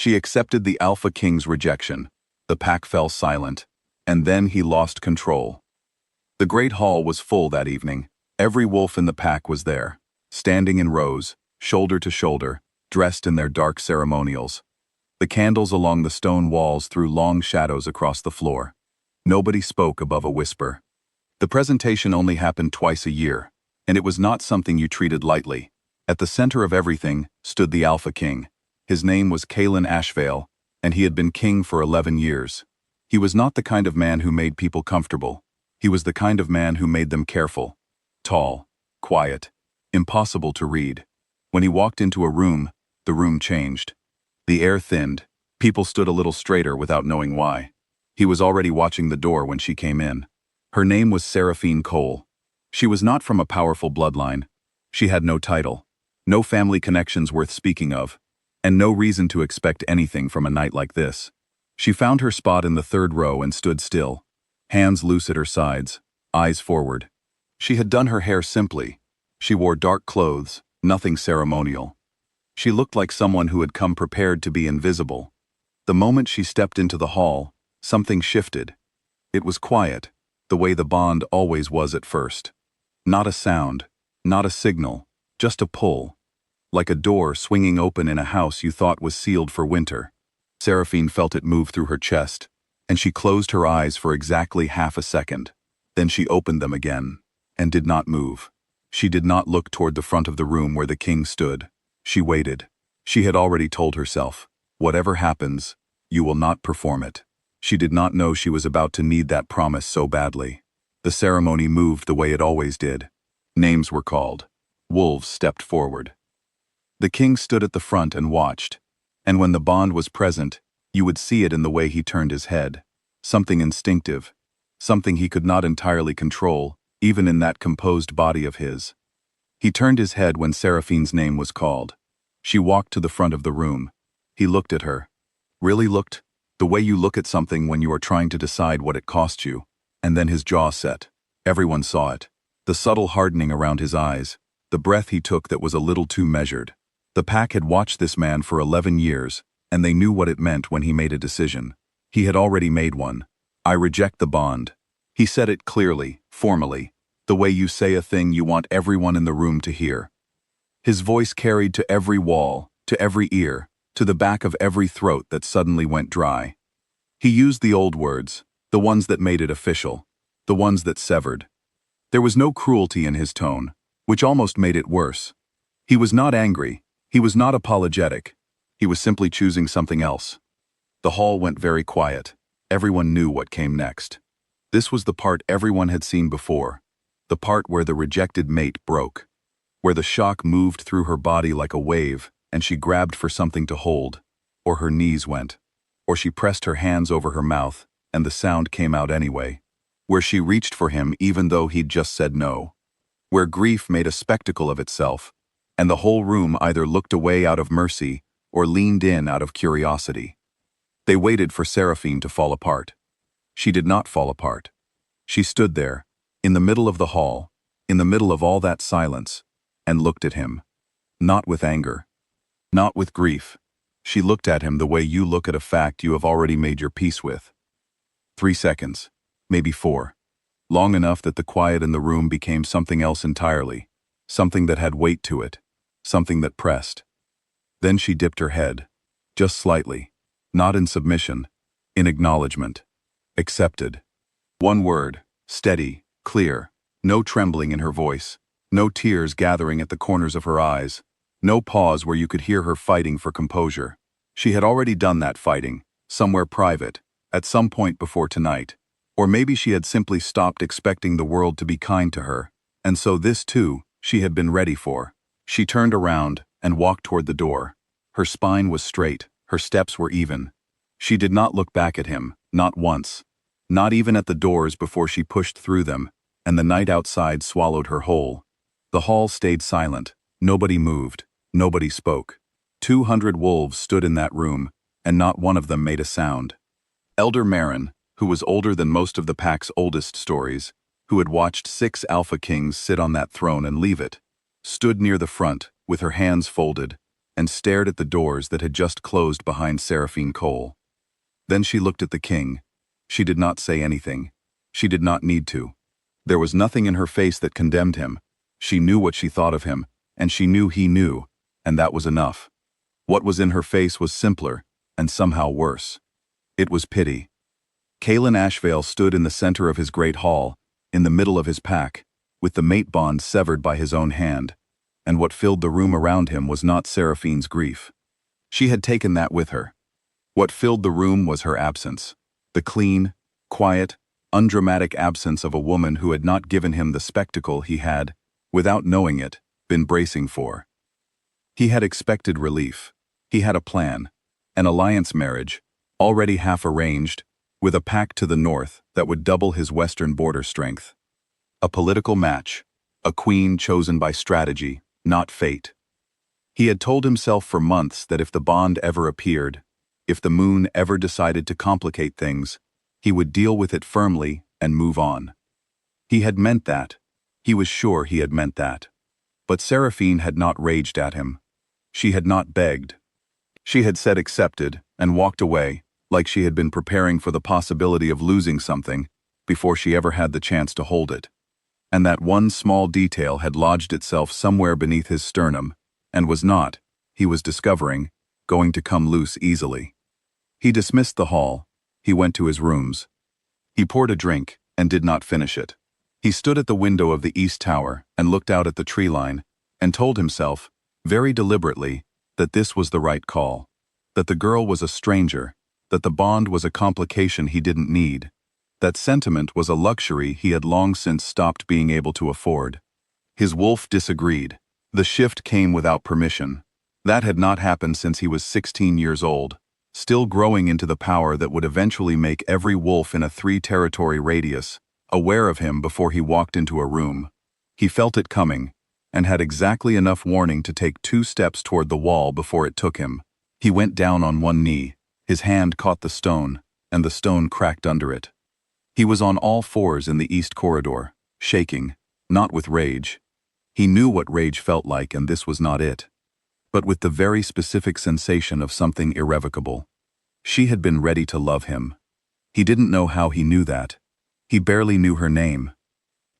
She accepted the Alpha King's rejection. The pack fell silent, and then he lost control. The great hall was full that evening. Every wolf in the pack was there, standing in rows, shoulder to shoulder, dressed in their dark ceremonials. The candles along the stone walls threw long shadows across the floor. Nobody spoke above a whisper. The presentation only happened twice a year, and it was not something you treated lightly. At the center of everything stood the Alpha King. His name was Kalen Ashvale, and he had been king for 11 years. He was not the kind of man who made people comfortable. He was the kind of man who made them careful. Tall, quiet, impossible to read. When he walked into a room, the room changed. The air thinned. People stood a little straighter without knowing why. He was already watching the door when she came in. Her name was Seraphine Cole. She was not from a powerful bloodline. She had no title, no family connections worth speaking of, and no reason to expect anything from a night like this. She found her spot in the third row and stood still, hands loose at her sides, eyes forward. She had done her hair simply. She wore dark clothes, nothing ceremonial. She looked like someone who had come prepared to be invisible. The moment she stepped into the hall, something shifted. It was quiet, the way the bond always was at first. Not a sound, not a signal, just a pull. Like a door swinging open in a house you thought was sealed for winter. Seraphine felt it move through her chest, and she closed her eyes for exactly half a second. Then she opened them again, and did not move. She did not look toward the front of the room where the king stood. She waited. She had already told herself, whatever happens, you will not perform it. She did not know she was about to need that promise so badly. The ceremony moved the way it always did. Names were called. Wolves stepped forward. The king stood at the front and watched, and when the bond was present, you would see it in the way he turned his head. Something instinctive, something he could not entirely control, even in that composed body of his. He turned his head when Seraphine's name was called. She walked to the front of the room. He looked at her. Really looked, the way you look at something when you are trying to decide what it cost you. And then his jaw set. Everyone saw it. The subtle hardening around his eyes, the breath he took that was a little too measured. The pack had watched this man for 11 years, and they knew what it meant when he made a decision. He had already made one. I reject the bond. He said it clearly, formally, the way you say a thing you want everyone in the room to hear. His voice carried to every wall, to every ear, to the back of every throat that suddenly went dry. He used the old words, the ones that made it official, the ones that severed. There was no cruelty in his tone, which almost made it worse. He was not angry. He was not apologetic. He was simply choosing something else. The hall went very quiet. Everyone knew what came next. This was the part everyone had seen before, the part where the rejected mate broke, where the shock moved through her body like a wave and she grabbed for something to hold, or her knees went, or she pressed her hands over her mouth and the sound came out anyway, where she reached for him even though he'd just said no, where grief made a spectacle of itself, and the whole room either looked away out of mercy or leaned in out of curiosity. They waited for Seraphine to fall apart. She did not fall apart. She stood there, in the middle of the hall, in the middle of all that silence, and looked at him. Not with anger. Not with grief. She looked at him the way you look at a fact you have already made your peace with. 3 seconds, maybe 4. Long enough that the quiet in the room became something else entirely, something that had weight to it, something that pressed. Then she dipped her head, just slightly, not in submission, in acknowledgement. Accepted. One word, steady, clear, no trembling in her voice, no tears gathering at the corners of her eyes, no pause where you could hear her fighting for composure. She had already done that fighting, somewhere private, at some point before tonight. Or maybe she had simply stopped expecting the world to be kind to her, and so this too, she had been ready for. She turned around and walked toward the door. Her spine was straight, her steps were even. She did not look back at him, not once. Not even at the doors before she pushed through them, and the night outside swallowed her whole. The hall stayed silent. Nobody moved. Nobody spoke. 200 wolves stood in that room, and not one of them made a sound. Elder Marin, who was older than most of the pack's oldest stories, who had watched 6 Alpha Kings sit on that throne and leave it, stood near the front, with her hands folded, and stared at the doors that had just closed behind Seraphine Cole. Then she looked at the king. She did not say anything. She did not need to. There was nothing in her face that condemned him. She knew what she thought of him, and she knew he knew, and that was enough. What was in her face was simpler, and somehow worse. It was pity. Kalen Ashvale stood in the center of his great hall, in the middle of his pack, with the mate bond severed by his own hand, and what filled the room around him was not Seraphine's grief. She had taken that with her. What filled the room was her absence, the clean, quiet, undramatic absence of a woman who had not given him the spectacle he had, without knowing it, been bracing for. He had expected relief. He had a plan, an alliance marriage, already half arranged, with a pact to the north that would double his western border strength. A political match, a queen chosen by strategy, not fate. He had told himself for months that if the bond ever appeared, if the moon ever decided to complicate things, he would deal with it firmly and move on. He had meant that. He was sure he had meant that. But Seraphine had not raged at him. She had not begged. She had said accepted and walked away, like she had been preparing for the possibility of losing something before she ever had the chance to hold it. And that one small detail had lodged itself somewhere beneath his sternum, and was not, he was discovering, going to come loose easily. He dismissed the hall. He went to his rooms. He poured a drink and did not finish it. He stood at the window of the east tower and looked out at the tree line and told himself, very deliberately, that this was the right call, that the girl was a stranger, that the bond was a complication he didn't need, that sentiment was a luxury he had long since stopped being able to afford. His wolf disagreed. The shift came without permission. That had not happened since he was 16 years old, still growing into the power that would eventually make every wolf in a 3-territory radius aware of him before he walked into a room. He felt it coming, and had exactly enough warning to take 2 steps toward the wall before it took him. He went down on one knee, his hand caught the stone, and the stone cracked under it. He was on all fours in the east corridor, shaking, not with rage. He knew what rage felt like, and this was not it. But with the very specific sensation of something irrevocable. She had been ready to love him. He didn't know how he knew that. He barely knew her name.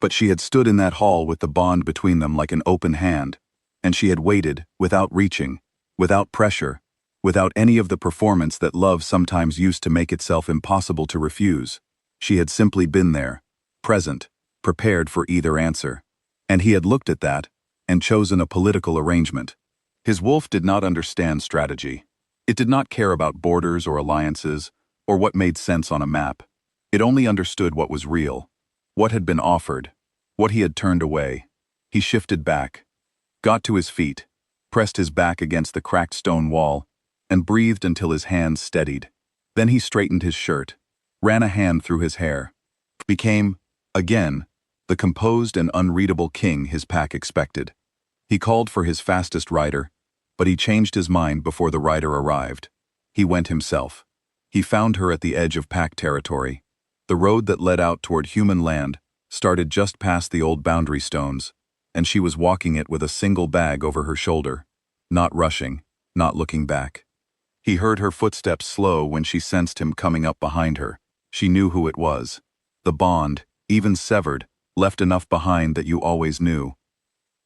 But she had stood in that hall with the bond between them like an open hand, and she had waited, without reaching, without pressure, without any of the performance that love sometimes used to make itself impossible to refuse. She had simply been there, present, prepared for either answer. And he had looked at that, and chosen a political arrangement. His wolf did not understand strategy. It did not care about borders or alliances, or what made sense on a map. It only understood what was real, what had been offered, what he had turned away. He shifted back, got to his feet, pressed his back against the cracked stone wall, and breathed until his hands steadied. Then he straightened his shirt, ran a hand through his hair, became, again, the composed and unreadable king his pack expected. He called for his fastest rider, but he changed his mind before the rider arrived. He went himself. He found her at the edge of pack territory. The road that led out toward human land started just past the old boundary stones, and she was walking it with a single bag over her shoulder, not rushing, not looking back. He heard her footsteps slow when she sensed him coming up behind her. She knew who it was. The bond, even severed, left enough behind that you always knew.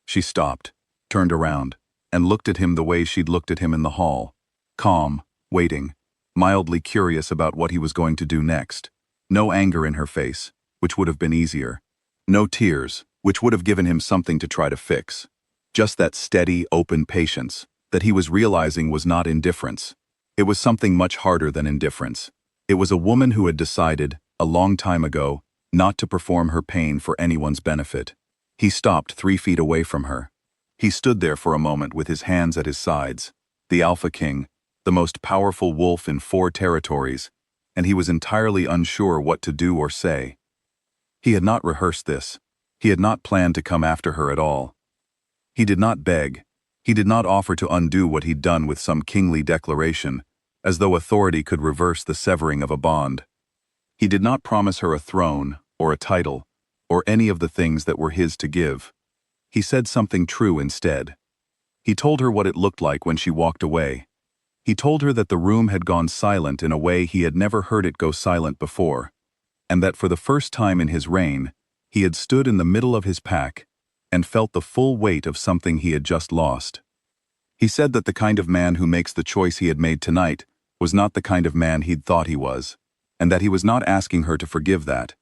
She stopped, turned around, and looked at him the way she'd looked at him in the hall, calm, waiting, mildly curious about what he was going to do next. No anger in her face, which would have been easier. No tears, which would have given him something to try to fix. Just that steady, open patience that he was realizing was not indifference. It was something much harder than indifference. It was a woman who had decided, a long time ago, not to perform her pain for anyone's benefit. He stopped 3 feet away from her. He stood there for a moment with his hands at his sides, the Alpha King, the most powerful wolf in 4 territories, and he was entirely unsure what to do or say. He had not rehearsed this. He had not planned to come after her at all. He did not beg. He did not offer to undo what he'd done with some kingly declaration, as though authority could reverse the severing of a bond. He did not promise her a throne, or a title, or any of the things that were his to give. He said something true instead. He told her what it looked like when she walked away. He told her that the room had gone silent in a way he had never heard it go silent before, and that for the first time in his reign, he had stood in the middle of his pack and felt the full weight of something he had just lost. He said that the kind of man who makes the choice he had made tonight was not the kind of man he'd thought he was, and that he was not asking her to forgive that.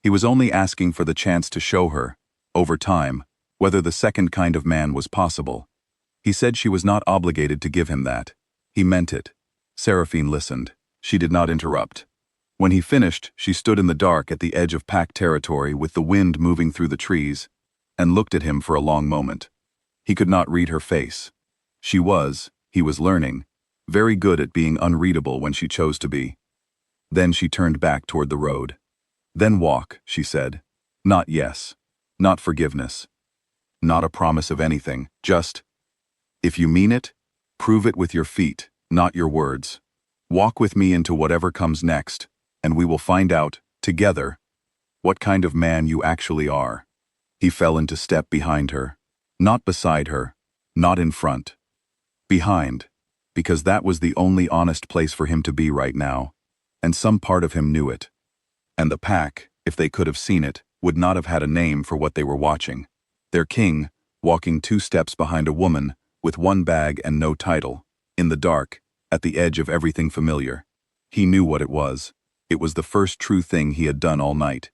He was only asking for the chance to show her, over time, whether the second kind of man was possible. He said she was not obligated to give him that. He meant it. Seraphine listened. She did not interrupt. When he finished, she stood in the dark at the edge of pack territory with the wind moving through the trees, and looked at him for a long moment. He could not read her face. She was, he was learning, very good at being unreadable when she chose to be. Then she turned back toward the road. Then walk, she said. Not yes. Not forgiveness. Not a promise of anything, just, if you mean it, prove it with your feet, not your words. Walk with me into whatever comes next, and we will find out, together, what kind of man you actually are. He fell into step behind her. Not beside her, not in front. Behind, because that was the only honest place for him to be right now, and some part of him knew it. And the pack, if they could have seen it, would not have had a name for what they were watching. Their king, walking 2 steps behind a woman, with 1 bag and no title, in the dark, at the edge of everything familiar. He knew what it was. It was the first true thing he had done all night.